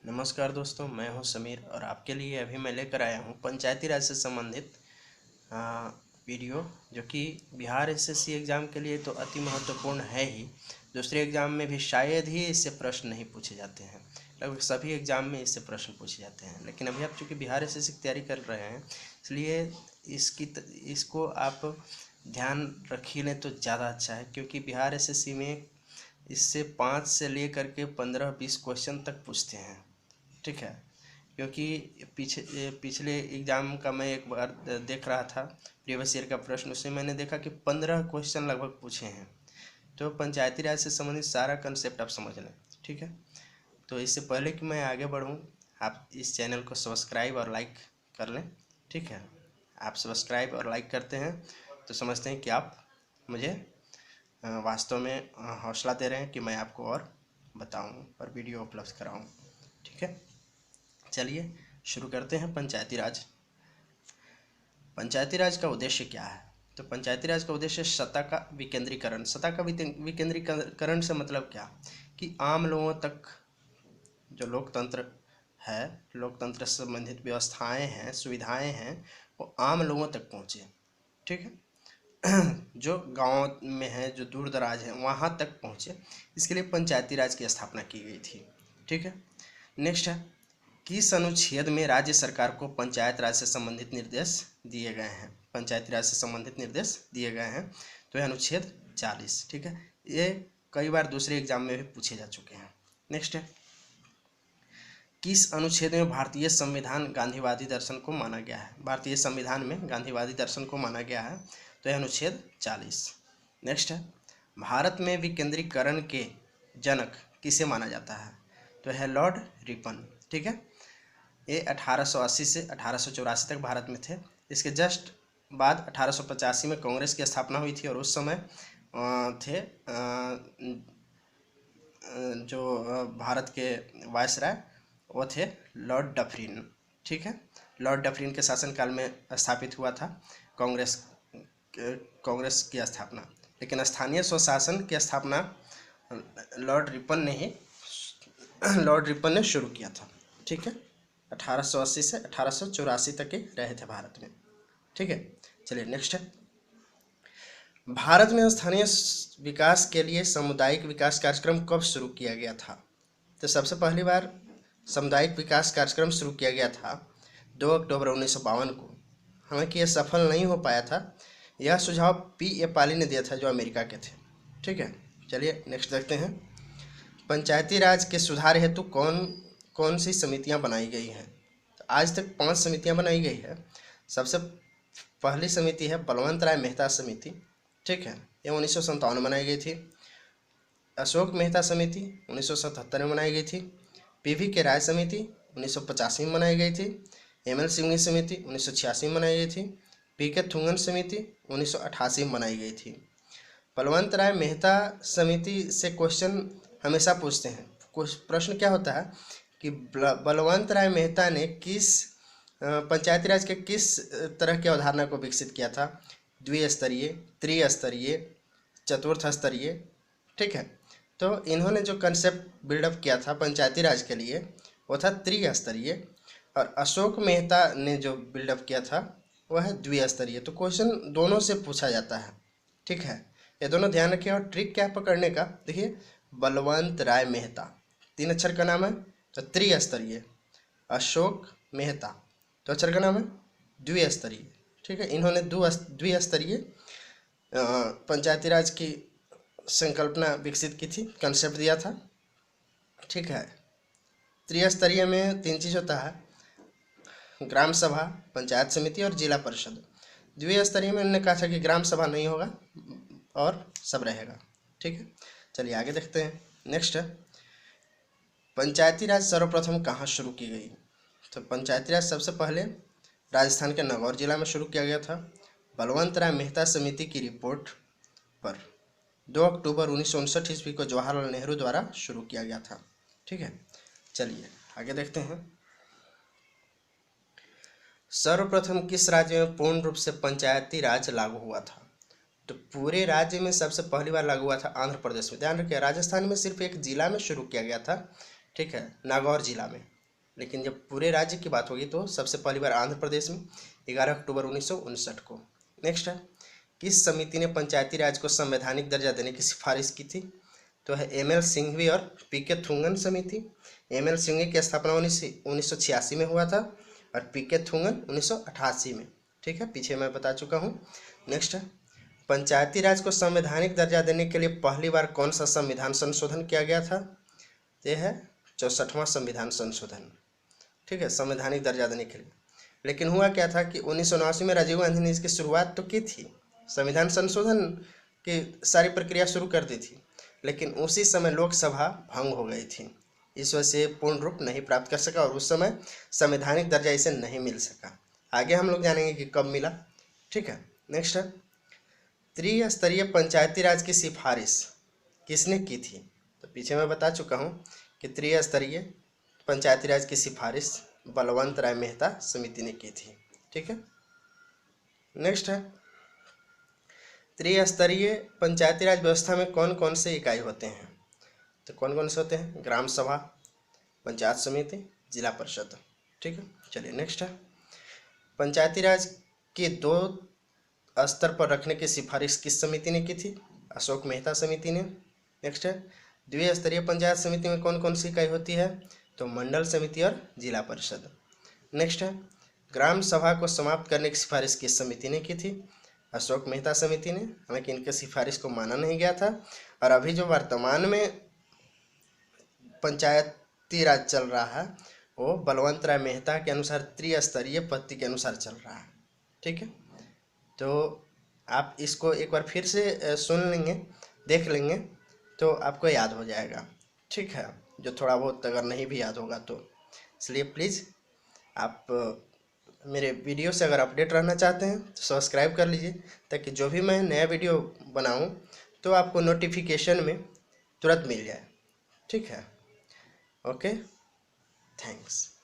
नमस्कार दोस्तों, मैं हूं समीर और आपके लिए अभी मैं लेकर आया हूं पंचायती राज से संबंधित वीडियो, जो कि बिहार एसएससी एग्ज़ाम के लिए तो अति महत्वपूर्ण है ही। दूसरे एग्ज़ाम में भी शायद ही इससे प्रश्न नहीं पूछे जाते हैं। लगभग सभी एग्ज़ाम में इससे प्रश्न पूछे जाते हैं, लेकिन अभी आप चूँकि बिहार एसएससी की तैयारी कर रहे हैं, इसलिए इसको आप ध्यान रख लें तो ज़्यादा अच्छा है, क्योंकि बिहार एसएससी में इससे 5 से लेकर के 15-20 क्वेश्चन तक पूछते हैं। ठीक है, क्योंकि पिछले एग्ज़ाम का मैं एक बार देख रहा था, प्रीवियस ईयर का प्रश्न, उसमें मैंने देखा कि 15 क्वेश्चन लगभग पूछे हैं। तो पंचायती राज से संबंधित सारा कंसेप्ट आप समझ लें। ठीक है, तो इससे पहले कि मैं आगे बढ़ूं, आप इस चैनल को सब्सक्राइब और लाइक कर लें। ठीक है, आप सब्सक्राइब और लाइक करते हैं तो समझते हैं कि आप मुझे वास्तव में हौसला दे रहे हैं कि मैं आपको और बताऊं और वीडियो उपलब्ध कराऊं। ठीक है, चलिए शुरू करते हैं। पंचायती राज का उद्देश्य क्या है? तो पंचायती राज का उद्देश्य सत्ता का विकेंद्रीकरण। सत्ता का विकेंद्रीकरण से मतलब क्या कि आम लोगों तक जो लोकतंत्र है, लोकतंत्र से संबंधित व्यवस्थाएं हैं, सुविधाएं हैं, वो आम लोगों तक पहुँचे। ठीक है, जो गांव में है, जो दूर दराज है, वहाँ तक पहुँचे। इसके लिए पंचायती राज की स्थापना की गई थी। ठीक है, नेक्स्ट है, किस अनुच्छेद में राज्य सरकार को पंचायत राज से संबंधित निर्देश दिए गए हैं? पंचायती राज से संबंधित निर्देश दिए गए हैं, तो यह अनुच्छेद 40। ठीक है, ये कई बार दूसरे एग्जाम में भी पूछे जा चुके हैं। नेक्स्ट है, किस अनुच्छेद में भारतीय संविधान गांधीवादी दर्शन को माना गया है? भारतीय संविधान में गांधीवादी दर्शन को माना गया है, तो यह अनुच्छेद 40। नेक्स्ट है, भारत में विकेंद्रीकरण के जनक किसे माना जाता है? तो है लॉर्ड रिपन। ठीक है, ये 1880 से 1884 तक भारत में थे। इसके जस्ट बाद 1885 में कांग्रेस की स्थापना हुई थी, और उस समय थे जो भारत के वायसराय, वो थे लॉर्ड डफरिन। ठीक है, लॉर्ड डफरिन के शासनकाल में स्थापित हुआ था कांग्रेस की स्थापना, लेकिन स्थानीय स्वशासन की स्थापना लॉर्ड रिपन ने शुरू किया था। ठीक है, 1880 से 1884 तक के रहे थे भारत में। ठीक है, चलिए नेक्स्ट है, भारत में स्थानीय विकास के लिए सामुदायिक विकास कार्यक्रम कब शुरू किया गया था? तो सबसे पहली बार सामुदायिक विकास कार्यक्रम शुरू किया गया था 2 अक्टूबर 1952 को। हालांकि यह सफल नहीं हो पाया था। यह सुझाव P.A. पाली ने दिया था, जो अमेरिका के थे। ठीक है, चलिए नेक्स्ट देखते हैं, पंचायती राज के सुधार हेतु कौन कौन सी समितियां बनाई गई हैं? तो आज तक 5 समितियां बनाई गई है। सबसे पहली समिति है बलवंत राय मेहता समिति। ठीक है, ये 1957 में बनाई गई थी। अशोक मेहता समिति 1977 में बनाई गई थी। PV के राय समिति 1985 में बनाई गई थी। ML सिंघवी समिति 1986 में बनाई गई थी। PK थुंगन समिति 1988 में बनाई गई थी। बलवंत राय मेहता समिति से क्वेश्चन हमेशा पूछते हैं। कुछ प्रश्न क्या होता है कि बलवंत राय मेहता ने किस पंचायती राज के किस तरह की अवधारणा को विकसित किया था? द्विस्तरीय, त्रिस्तरीय, चतुर्थ स्तरीय। ठीक है, तो इन्होंने जो कंसेप्ट बिल्डअप किया था पंचायती राज के लिए, वो था त्रिस्तरीय, और अशोक मेहता ने जो बिल्डअप किया था वह है द्विस्तरीय। तो क्वेश्चन दोनों से पूछा जाता है। ठीक है, ये दोनों ध्यान रखिए। और ट्रिक क्या पकड़ने का, देखिए, बलवंत राय मेहता 3 अक्षर का नाम है, तो त्रिस्तरीय। अशोक मेहता 2 अक्षर का नाम है, द्विस्तरीय। ठीक है, इन्होंने द्विस्तरीय पंचायती राज की संकल्पना विकसित की थी, कंसेप्ट दिया था। ठीक है, त्रिस्तरीय में 3 चीज़ होता है, ग्राम सभा, पंचायत समिति और जिला परिषद। द्विस्तरीय में उन्होंने कहा था कि ग्राम सभा नहीं होगा और सब रहेगा। ठीक है, चलिए आगे देखते हैं। नेक्स्ट है, पंचायती राज सर्वप्रथम कहाँ शुरू की गई? तो पंचायती राज सबसे पहले राजस्थान के नागौर जिला में शुरू किया गया था। बलवंत राय मेहता समिति की रिपोर्ट पर 2 अक्टूबर 1959 ईस्वी को जवाहरलाल नेहरू द्वारा शुरू किया गया था। ठीक है, चलिए आगे देखते हैं, सर्वप्रथम किस राज्य में पूर्ण रूप से पंचायती राज लागू हुआ था? तो पूरे राज्य में सबसे पहली बार लागू हुआ था आंध्र प्रदेश में। ध्यान रखिए, राजस्थान में सिर्फ एक जिला में शुरू किया गया था। ठीक है, नागौर जिला में। लेकिन जब पूरे राज्य की बात होगी तो सबसे पहली बार आंध्र प्रदेश में 11 अक्टूबर 1959 को। नेक्स्ट है, किस समिति ने पंचायती राज को संवैधानिक दर्जा देने की सिफारिश की थी? तो है एम.एल. सिंघवी और पी.के. थुंगन समिति। एम.एल. सिंघवी की स्थापना 1986 में हुआ था और पी.के. थुंगन 1988 में। ठीक है, पीछे मैं बता चुका हूँ। नेक्स्ट है, पंचायती राज को संवैधानिक दर्जा देने के लिए पहली बार कौन सा संविधान संशोधन किया गया था? यह है 64वां संविधान संशोधन। ठीक है, संवैधानिक दर्जा देने के लिए। लेकिन हुआ क्या था कि 1979 में राजीव गांधी ने इसकी शुरुआत तो की थी, संविधान संशोधन की सारी प्रक्रिया शुरू कर दी थी, लेकिन उसी समय लोकसभा भंग हो गई थी, इस वजह से पूर्ण रूप नहीं प्राप्त कर सका और उस समय संवैधानिक दर्जा इसे नहीं मिल सका। आगे हम लोग जानेंगे कि कब मिला। ठीक है, नेक्स्ट है, त्रिस्तरीय पंचायती राज की सिफारिश किसने की थी? तो पीछे मैं बता चुका हूँ कि त्रिस्तरीय पंचायती राज की सिफारिश बलवंत राय मेहता समिति ने की थी। ठीक है, नेक्स्ट है, त्रिस्तरीय पंचायती राज व्यवस्था में कौन कौन से इकाई होते हैं? तो कौन कौन से होते हैं? ग्राम सभा, पंचायत समिति, जिला परिषद। ठीक है, चलिए नेक्स्ट है, पंचायती राज के 2 स्तर पर रखने की सिफारिश किस समिति ने की थी? अशोक मेहता समिति ने। नेक्स्ट है, द्विस्तरीय पंचायत समिति में कौन कौन सी इकाई होती है? तो मंडल समिति और जिला परिषद। नेक्स्ट है, ग्राम सभा को समाप्त करने की सिफारिश किस समिति ने की थी? अशोक मेहता समिति ने। हालांकि इनके सिफारिश को माना नहीं गया था और अभी जो वर्तमान में पंचायती राज चल रहा है वो बलवंत राय मेहता के अनुसार त्रिस्तरीय पद्धति के अनुसार चल रहा है। ठीक है, तो आप इसको एक बार फिर से सुन लेंगे, देख लेंगे तो आपको याद हो जाएगा। ठीक है, जो थोड़ा बहुत अगर नहीं भी याद होगा तो, इसलिए प्लीज़ आप मेरे वीडियो से अगर अपडेट रहना चाहते हैं तो सब्सक्राइब कर लीजिए, ताकि जो भी मैं नया वीडियो बनाऊं तो आपको नोटिफिकेशन में तुरंत मिल जाए। ठीक है, ओके, थैंक्स।